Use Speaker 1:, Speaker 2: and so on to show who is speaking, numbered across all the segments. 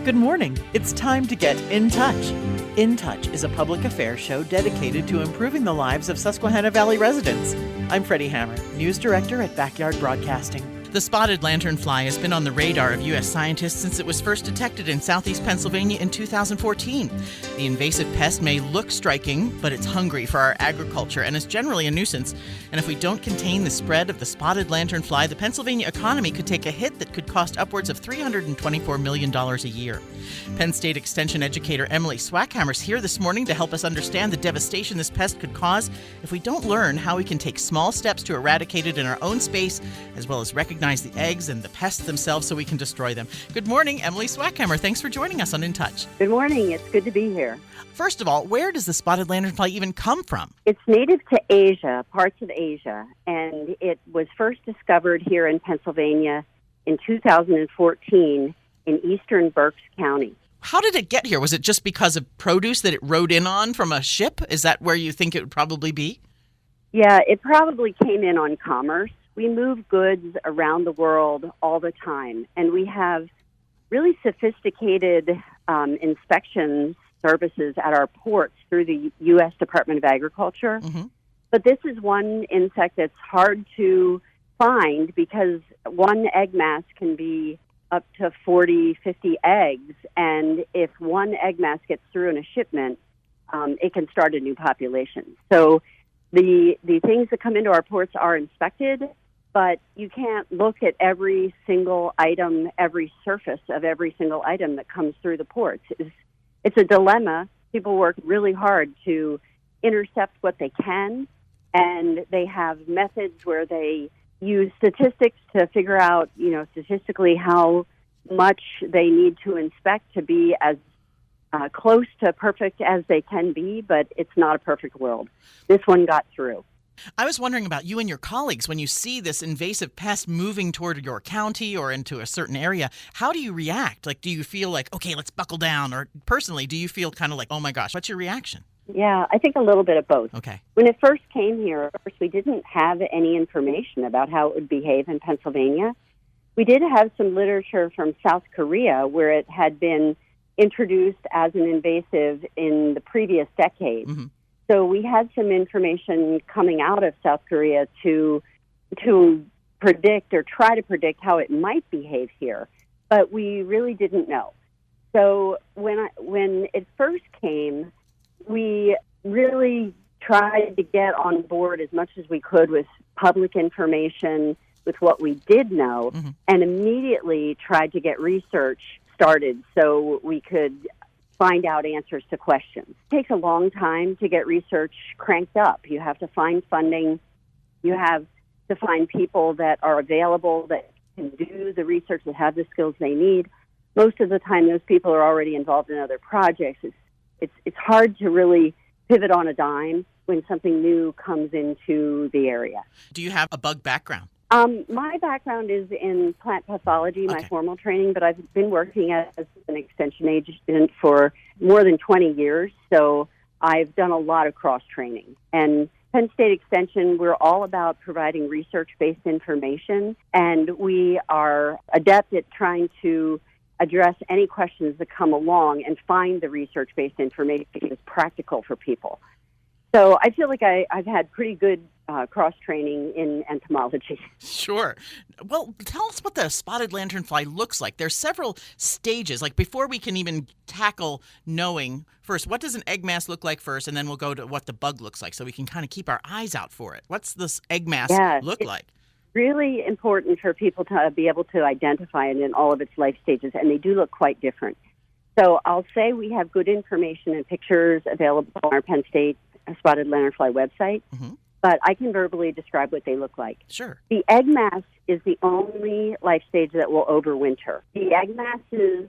Speaker 1: Good morning. It's time to get in touch. In Touch is a public affairs show dedicated to improving the lives of Susquehanna Valley residents. I'm Freddi Hammer, News Director at Backyard Broadcasting. The spotted lanternfly has been on the radar of U.S. scientists since it was first detected in southeast Pennsylvania in 2014. The invasive pest may look striking, but it's hungry for our agriculture and is generally a nuisance. And if we don't contain the spread of the spotted lanternfly, the Pennsylvania economy could take a hit that could cost upwards of $324 million a year. Penn State Extension Educator Emily Swackhammer is here this morning to help us understand the devastation this pest could cause if we don't learn how we can take small steps to eradicate it in our own space, as well as recognize the eggs and the pests themselves so we can destroy them. Good morning, Emily Swackhammer. Thanks for joining us on In Touch.
Speaker 2: Good morning. It's good to be here.
Speaker 1: First of all, where does the spotted lanternfly even come from?
Speaker 2: It's native to Asia, parts of Asia, and it was first discovered here in Pennsylvania in 2014 in eastern Berks County.
Speaker 1: How did it get here? Was it just because of produce that it rode in on from a ship? Is that where you think it would probably be?
Speaker 2: Yeah, it probably came in on commerce. We move goods around the world all the time, and we have really sophisticated inspection services at our ports through the U.S. Department of Agriculture. Mm-hmm. But this is one insect that's hard to find because one egg mass can be up to 40, 50 eggs, and if one egg mass gets through in a shipment, it can start a new population. So the things that come into our ports are inspected, but you can't look at every single item, every surface of every single item that comes through the ports. It's a dilemma. People work really hard to intercept what they can, and they have methods where they use statistics to figure out, statistically how much they need to inspect to be as close to perfect as they can be, but it's not a perfect world. This one got through.
Speaker 1: I was wondering about you and your colleagues. When you see this invasive pest moving toward your county or into a certain area, how do you react? Like, do you feel like, okay, let's buckle down? Or personally, do you feel kind of like, oh my gosh, what's your reaction?
Speaker 2: Yeah, I think a little bit of both.
Speaker 1: Okay.
Speaker 2: When it first came here, of course, we didn't have any information about how it would behave in Pennsylvania. We did have some literature from South Korea where it had been introduced as an invasive in the previous decade. Mm-hmm. So we had some information coming out of South Korea to predict or try to predict how it might behave here, but we really didn't know. So when it first came, we really tried to get on board as much as we could with public information, with what we did know, mm-hmm. and immediately tried to get research started so we could find out answers to questions. It takes a long time to get research cranked up. You have to find funding. You have to find people that are available that can do the research, that have the skills they need. Most of the time, those people are already involved in other projects. It's hard to really pivot on a dime when something new comes into the area.
Speaker 1: Do you have a bug background?
Speaker 2: My background is in plant pathology, my formal training, but I've been working as an extension agent for more than 20 years, so I've done a lot of cross-training. And Penn State Extension, we're all about providing research-based information, and we are adept at trying to address any questions that come along and find the research-based information that's practical for people. So I feel like I've had pretty good cross-training in entomology.
Speaker 1: Sure. Well, tell us what the spotted lanternfly looks like. There's several stages. Like, before we can even tackle knowing, first, what does an egg mass look like first, and then we'll go to what the bug looks like so we can kind of keep our eyes out for it. What's this egg mass look like?
Speaker 2: Really important for people to be able to identify it in all of its life stages, and they do look quite different. So I'll say we have good information and pictures available on our Penn State Spotted Lanternfly website, mm-hmm. but I can verbally describe what they look like.
Speaker 1: Sure.
Speaker 2: The egg mass is the only life stage that will overwinter. The egg masses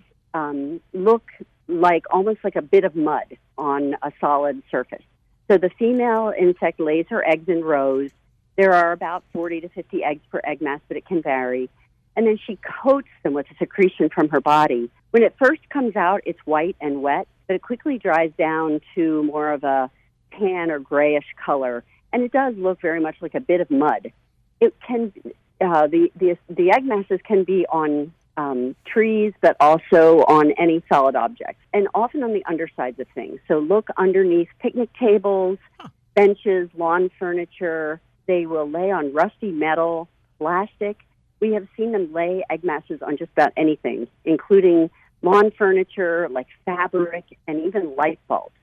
Speaker 2: look like almost like a bit of mud on a solid surface. So the female insect lays her eggs in rows. There are about 40 to 50 eggs per egg mass, but it can vary. And then she coats them with a secretion from her body. When it first comes out, it's white and wet, but it quickly dries down to more of a tan or grayish color, and it does look very much like a bit of mud. It can the egg masses can be on trees, but also on any solid objects, and often on the undersides of things. So look underneath picnic tables, benches, lawn furniture. They will lay on rusty metal, plastic. We have seen them lay egg masses on just about anything, including lawn furniture, like fabric, and even light bulbs.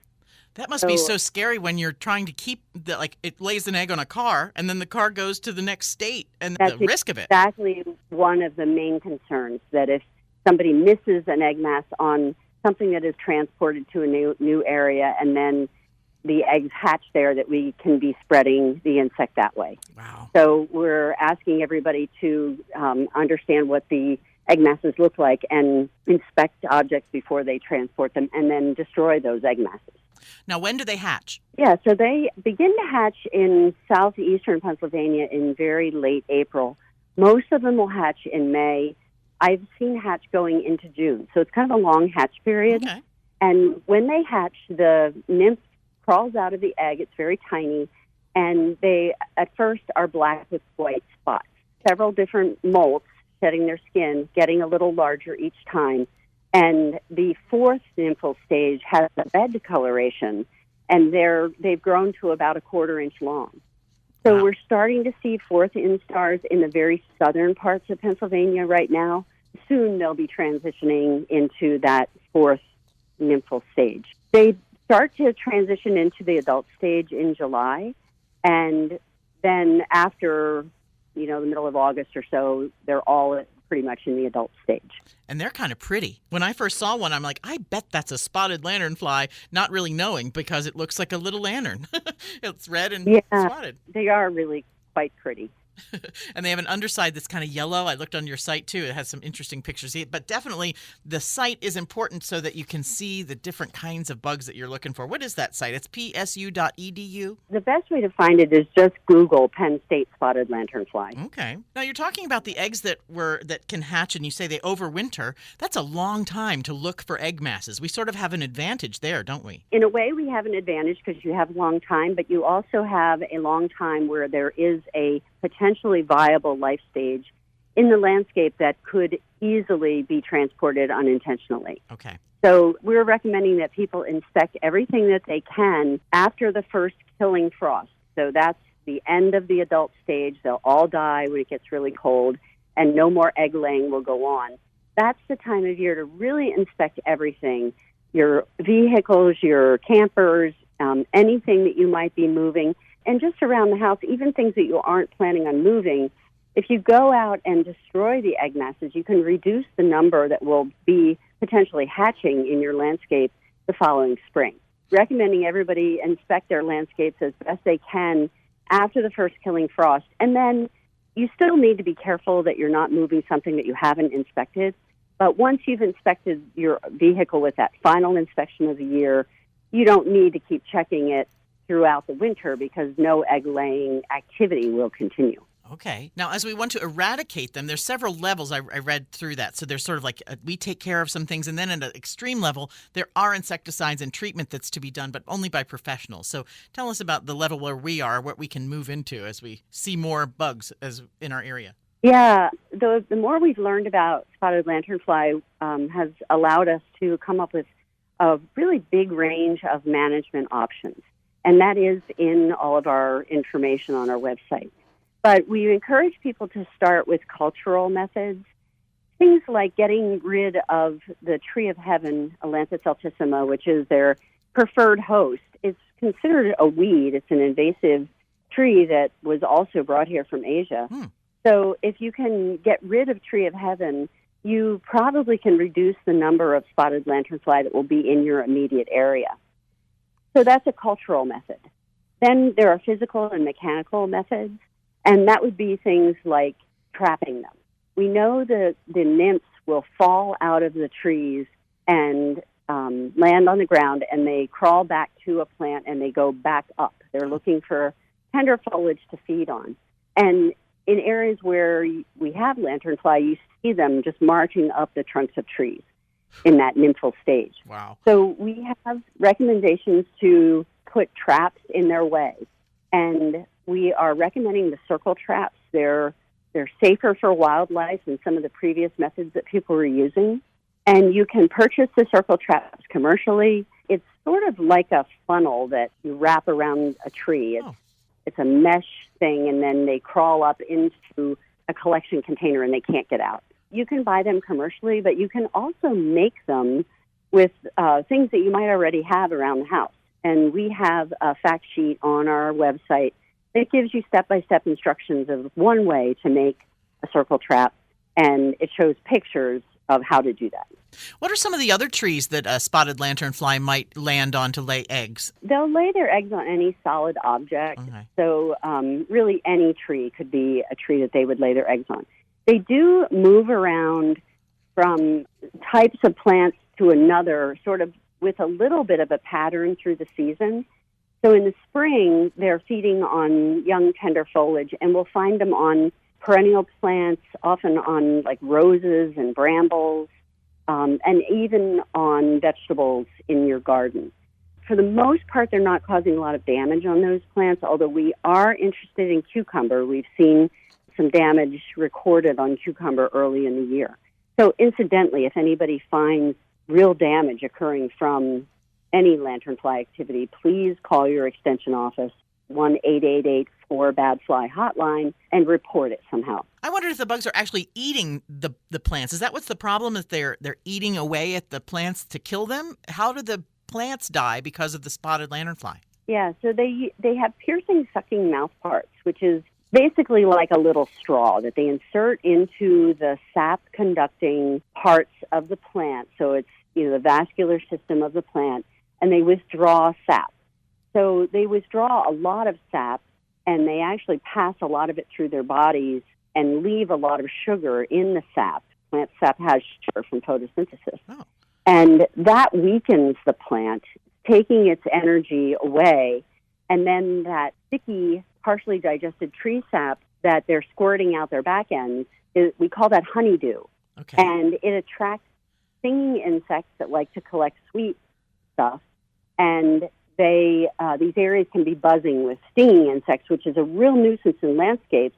Speaker 1: That must be so scary when you're trying to keep, it lays an egg on a car, and then the car goes to the next state, and the risk of it.
Speaker 2: That's exactly one of the main concerns, that if somebody misses an egg mass on something that is transported to a new area, and then the eggs hatch there, that we can be spreading the insect that way.
Speaker 1: Wow.
Speaker 2: So we're asking everybody to understand what the egg masses look like and inspect objects before they transport them, and then destroy those egg masses.
Speaker 1: Now, when do they hatch?
Speaker 2: Yeah, so they begin to hatch in southeastern Pennsylvania in very late April. Most of them will hatch in May. I've seen hatch going into June, so it's kind of a long hatch period.
Speaker 1: Okay.
Speaker 2: And when they hatch, the nymph crawls out of the egg. It's very tiny, and they at first are black with white spots. Several different molts shedding their skin, getting a little larger each time. And the fourth nymphal stage has a bed coloration, and they've grown to about a 1/4 inch long. So
Speaker 1: Wow.
Speaker 2: We're starting to see fourth instars in the very southern parts of Pennsylvania right now. Soon they'll be transitioning into that fourth nymphal stage. They start to transition into the adult stage in July, and then after, the middle of August or so, they're all pretty much in the adult stage.
Speaker 1: And they're kind of pretty. When I first saw one, I'm like, I bet that's a spotted lanternfly, not really knowing because it looks like a little lantern. It's red and spotted.
Speaker 2: They are really quite pretty.
Speaker 1: And they have an underside that's kind of yellow. I looked on your site, too. It has some interesting pictures. But definitely, the site is important so that you can see the different kinds of bugs that you're looking for. What is that site? It's psu.edu?
Speaker 2: The best way to find it is just Google Penn State Spotted Lanternfly.
Speaker 1: Okay. Now, you're talking about the eggs that can hatch, and you say they overwinter. That's a long time to look for egg masses. We sort of have an advantage there, don't we?
Speaker 2: In a way, we have an advantage because you have a long time, but you also have a long time where there is a potentially viable life stage in the landscape that could easily be transported unintentionally.
Speaker 1: Okay.
Speaker 2: So we're recommending that people inspect everything that they can after the first killing frost. So that's the end of the adult stage. They'll all die when it gets really cold, and no more egg laying will go on. That's the time of year to really inspect everything, your vehicles, your campers, anything that you might be moving. And just around the house, even things that you aren't planning on moving, if you go out and destroy the egg masses, you can reduce the number that will be potentially hatching in your landscape the following spring. Recommending everybody inspect their landscapes as best they can after the first killing frost. And then you still need to be careful that you're not moving something that you haven't inspected. But once you've inspected your vehicle with that final inspection of the year, you don't need to keep checking it throughout the winter because no egg-laying activity will continue.
Speaker 1: Okay. Now, as we want to eradicate them, there's several levels. I read through that. So there's sort of like we take care of some things, and then at an extreme level, there are insecticides and treatment that's to be done, but only by professionals. So tell us about the level where we are, what we can move into as we see more bugs as in our area.
Speaker 2: Yeah, the more we've learned about spotted lanternfly has allowed us to come up with a really big range of management options. And that is in all of our information on our website. But we encourage people to start with cultural methods, things like getting rid of the tree of heaven, Alanthus altissima, which is their preferred host. It's considered a weed. It's an invasive tree that was also brought here from Asia. So if you can get rid of tree of heaven, you probably can reduce the number of spotted lanternfly that will be in your immediate area. So that's a cultural method. Then there are physical and mechanical methods, and that would be things like trapping them. We know that the nymphs will fall out of the trees and land on the ground, and they crawl back to a plant, and they go back up. They're looking for tender foliage to feed on. And in areas where we have lanternfly, you see them just marching up the trunks of trees in that nymphal stage.
Speaker 1: Wow.
Speaker 2: So we have recommendations to put traps in their way. And we are recommending the circle traps. They're They're safer for wildlife than some of the previous methods that people were using. And you can purchase the circle traps commercially. It's sort of like a funnel that you wrap around a tree. It's a mesh thing, and then they crawl up into a collection container and they can't get out. You can buy them commercially, but you can also make them with things that you might already have around the house. And we have a fact sheet on our website that gives you step-by-step instructions of one way to make a circle trap, and it shows pictures of how to do that.
Speaker 1: What are some of the other trees that a spotted lanternfly might land on to lay eggs?
Speaker 2: They'll lay their eggs on any solid object. Okay. So really any tree could be a tree that they would lay their eggs on. They do move around from types of plants to another, sort of with a little bit of a pattern through the season. So in the spring, they're feeding on young, tender foliage, and we'll find them on perennial plants, often on like roses and brambles, and even on vegetables in your garden. For the most part, they're not causing a lot of damage on those plants, although we are interested in cucumber. We've seen some damage recorded on cucumber early in the year. So incidentally, if anybody finds real damage occurring from any lanternfly activity, please call your extension office, 1-888-4-BAD-FLY hotline, and report it somehow.
Speaker 1: I wonder if the bugs are actually eating the plants. Is that what's the problem? Is they're eating away at the plants to kill them? How do the plants die because of the spotted lanternfly?
Speaker 2: Yeah, so they have piercing, sucking mouth parts, which is basically like a little straw that they insert into the sap-conducting parts of the plant. So it's the vascular system of the plant, and they withdraw sap. So they withdraw a lot of sap, and they actually pass a lot of it through their bodies and leave a lot of sugar in the sap. Plant sap has sugar from photosynthesis. Oh. And that weakens the plant, taking its energy away, and then that sticky, partially digested tree sap that they're squirting out their back ends, we call that honeydew. Okay. And it attracts stinging insects that like to collect sweet stuff, and these areas can be buzzing with stinging insects, which is a real nuisance in landscapes,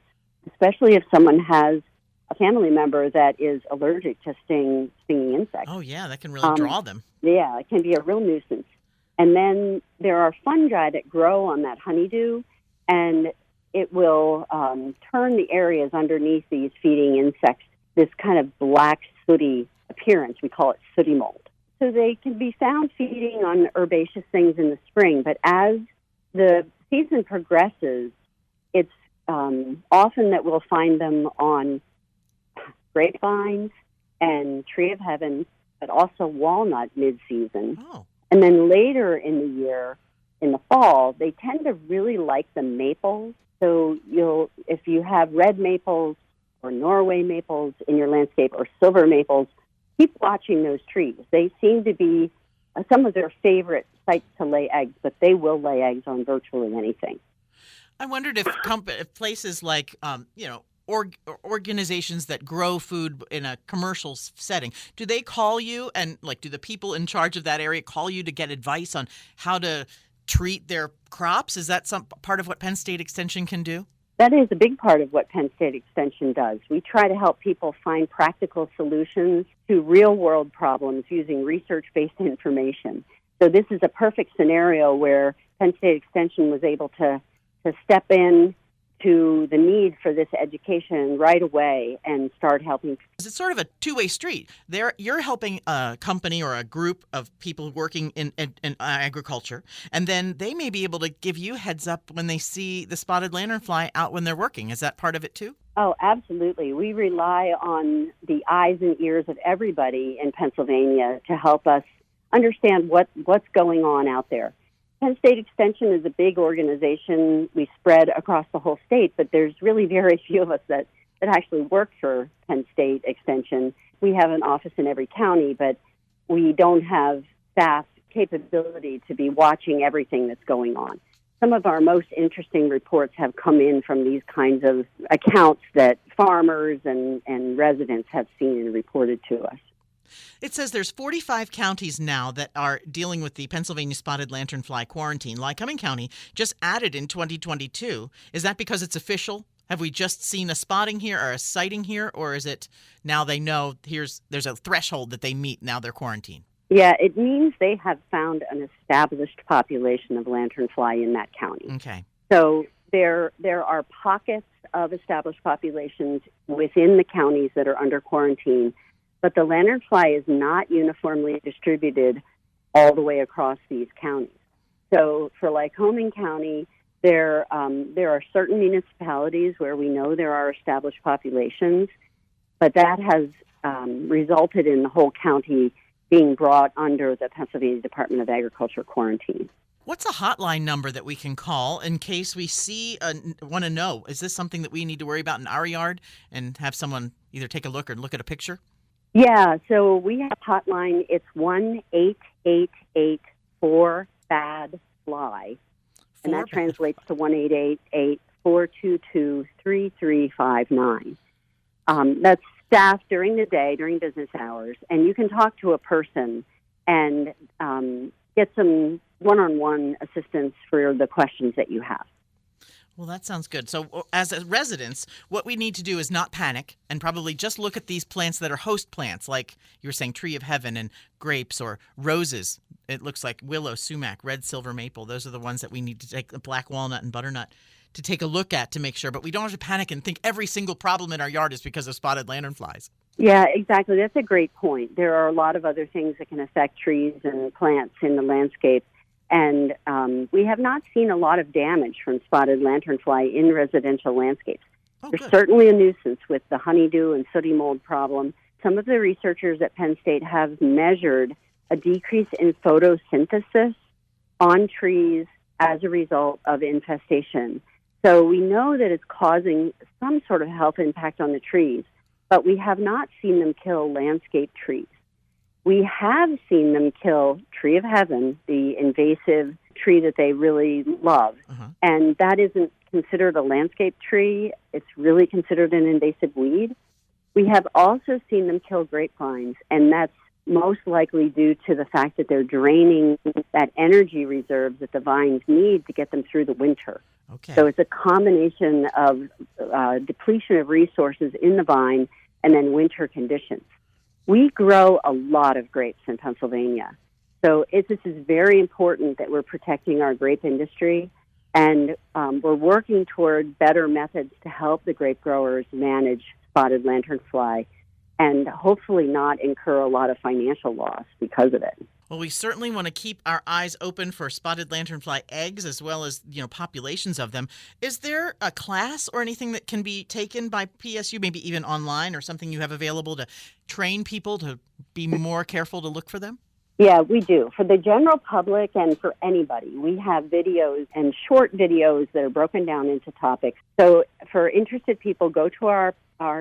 Speaker 2: especially if someone has a family member that is allergic to stinging insects.
Speaker 1: Oh, yeah, that can really draw them.
Speaker 2: Yeah, it can be a real nuisance. And then there are fungi that grow on that honeydew, and it will turn the areas underneath these feeding insects this kind of black, sooty appearance. We call it sooty mold. So they can be found feeding on herbaceous things in the spring, but as the season progresses, it's often that we'll find them on grapevines and tree of heaven, but also walnut mid-season. Oh. And then later in the year, in the fall, they tend to really like the maples. So if you have red maples or Norway maples in your landscape or silver maples, keep watching those trees. They seem to be some of their favorite sites to lay eggs, but they will lay eggs on virtually anything.
Speaker 1: I wondered if places like, organizations that grow food in a commercial setting, do they call you, and do the people in charge of that area call you to get advice on how to treat their crops? Is that some part of what Penn State Extension can do?
Speaker 2: That is a big part of what Penn State Extension does. We try to help people find practical solutions to real-world problems using research-based information. So this is a perfect scenario where Penn State Extension was able to step in to the need for this education right away and start helping.
Speaker 1: It's sort of a two-way street. You're helping a company or a group of people working in agriculture, and then they may be able to give you heads up when they see the spotted lanternfly out when they're working. Is that part of it too?
Speaker 2: Oh, absolutely. We rely on the eyes and ears of everybody in Pennsylvania to help us understand what's going on out there. Penn State Extension is a big organization. We spread across the whole state, but there's really very few of us that actually work for Penn State Extension. We have an office in every county, but we don't have staff capability to be watching everything that's going on. Some of our most interesting reports have come in from these kinds of accounts that farmers and residents have seen and reported to us.
Speaker 1: It says there's 45 counties now that are dealing with the Pennsylvania spotted lanternfly quarantine. Lycoming County just added in 2022. Is that because it's official? Have we just seen a spotting here or a sighting here, or is it now they know there's a threshold that they meet, now they're quarantined?
Speaker 2: Yeah, it means they have found an established population of lanternfly in that county.
Speaker 1: Okay.
Speaker 2: So there are pockets of established populations within the counties that are under quarantine, but the lanternfly is not uniformly distributed all the way across these counties. So for Lycoming County, there are certain municipalities where we know there are established populations, but that has resulted in the whole county being brought under the Pennsylvania Department of Agriculture quarantine.
Speaker 1: What's a hotline number that we can call in case we want to know, is this something that we need to worry about in our yard, and have someone either take a look or look at a picture?
Speaker 2: Yeah, so we have a hotline. It's 1-888-4-BAD-FLY, and that translates to 1-888-422-3359. That's staffed during the day, during business hours, and you can talk to a person and get some one-on-one assistance for the questions that you have.
Speaker 1: Well, that sounds good. So as residents, what we need to do is not panic and probably just look at these plants that are host plants, like you were saying, tree of heaven and grapes or roses. It looks like willow, sumac, red silver maple. Those are the ones that we need to take, the black walnut and butternut, to take a look at to make sure. But we don't have to panic and think every single problem in our yard is because of spotted lanternflies.
Speaker 2: Yeah, exactly. That's a great point. There are a lot of other things that can affect trees and plants in the landscape. And we have not seen a lot of damage from spotted lanternfly in residential landscapes. There's certainly a nuisance with the honeydew and sooty mold problem. Some of the researchers at Penn State have measured a decrease in photosynthesis on trees as a result of infestation. So we know that it's causing some sort of health impact on the trees, but we have not seen them kill landscape trees. We have seen them kill tree of heaven, the invasive tree that they really love, and that isn't considered a landscape tree. It's really considered an invasive weed. We have also seen them kill grapevines, and that's most likely due to the fact that they're draining that energy reserve that the vines need to get them through the winter.
Speaker 1: Okay.
Speaker 2: So it's a combination of depletion of resources in the vine and then winter conditions. We grow a lot of grapes in Pennsylvania. So this is very important that we're protecting our grape industry, and we're working toward better methods to help the grape growers manage spotted lanternfly and hopefully not incur a lot of financial loss because of it.
Speaker 1: Well, we certainly want to keep our eyes open for spotted lanternfly eggs as well as, populations of them. Is there a class or anything that can be taken by PSU, maybe even online, or something you have available to train people to be more careful to look for them?
Speaker 2: Yeah, we do. For the general public and for anybody, we have videos and short videos that are broken down into topics. So for interested people, go to our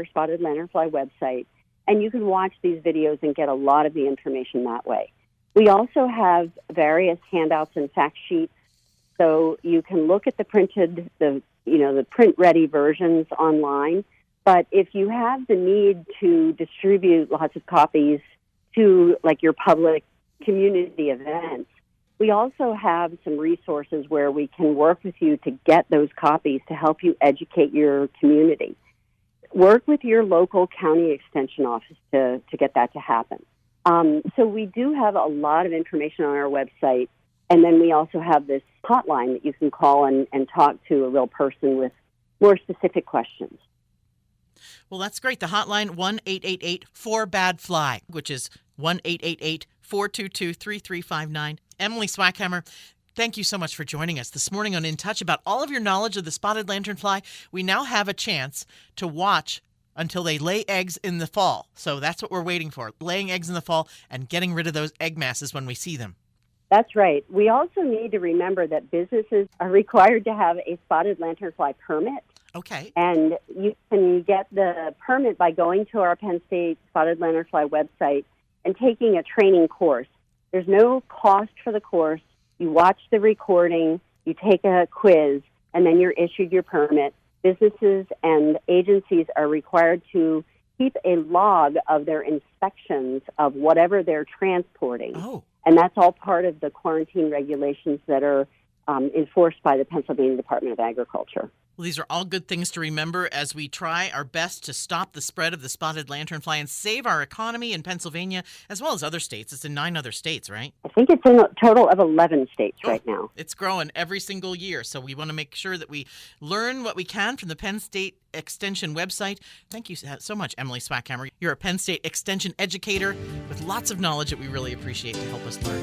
Speaker 2: Spotted Lanternfly website, and you can watch these videos and get a lot of the information that way. We also have various handouts and fact sheets, so you can look at the print-ready versions online. But if you have the need to distribute lots of copies to, like, your public community events, we also have some resources where we can work with you to get those copies to help you educate your community. Work with your local county extension office to get that to happen. So we do have a lot of information on our website, and then we also have this hotline that you can call and talk to a real person with more specific questions.
Speaker 1: Well, that's great. The hotline, 1-888-4-BAD-FLY, which is 1-888-422-3359. Emily Swackhammer, thank you so much for joining us this morning on In Touch about all of your knowledge of the spotted lanternfly. We now have a chance to watch until they lay eggs in the fall. So that's what we're waiting for, laying eggs in the fall and getting rid of those egg masses when we see them.
Speaker 2: That's right. We also need to remember that businesses are required to have a spotted lanternfly permit.
Speaker 1: Okay.
Speaker 2: And you can get the permit by going to our Penn State Spotted Lanternfly website and taking a training course. There's no cost for the course. You watch the recording, you take a quiz, and then you're issued your permit. Businesses and agencies are required to keep a log of their inspections of whatever they're transporting.
Speaker 1: Oh.
Speaker 2: And that's all part of the quarantine regulations that are enforced by the Pennsylvania Department of Agriculture.
Speaker 1: Well, these are all good things to remember as we try our best to stop the spread of the spotted lanternfly and save our economy in Pennsylvania as well as other states. It's in 9 other states, right?
Speaker 2: I think it's in a total of 11 states right now.
Speaker 1: It's growing every single year, so we want to make sure that we learn what we can from the Penn State Extension website. Thank you so much, Emily Swackhammer. You're a Penn State Extension educator with lots of knowledge that we really appreciate to help us learn.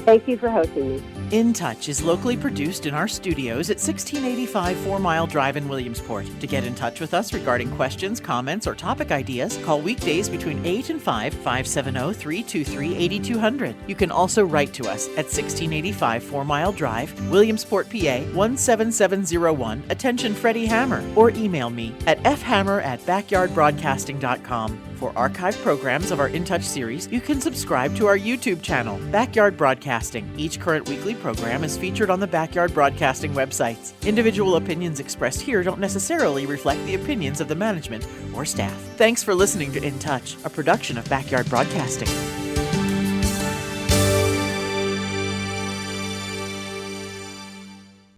Speaker 2: Thank you for hosting me.
Speaker 1: In Touch is locally produced in our studios at 1685 4 Mile Drive in Williamsport. To get in touch with us regarding questions, comments, or topic ideas, call weekdays between 8 and 5, 570-323-8200. You can also write to us at 1685 4 Mile Drive, Williamsport, PA 17701. Attention Freddi Hammer. Or email me at fhammer@backyardbroadcasting.com. For archived programs of our In Touch series, you can subscribe to our YouTube channel, Backyard Broadcasting. Each current weekly program is featured on the Backyard Broadcasting websites. Individual opinions expressed here don't necessarily reflect the opinions of the management or staff. Thanks for listening to In Touch, a production of Backyard Broadcasting.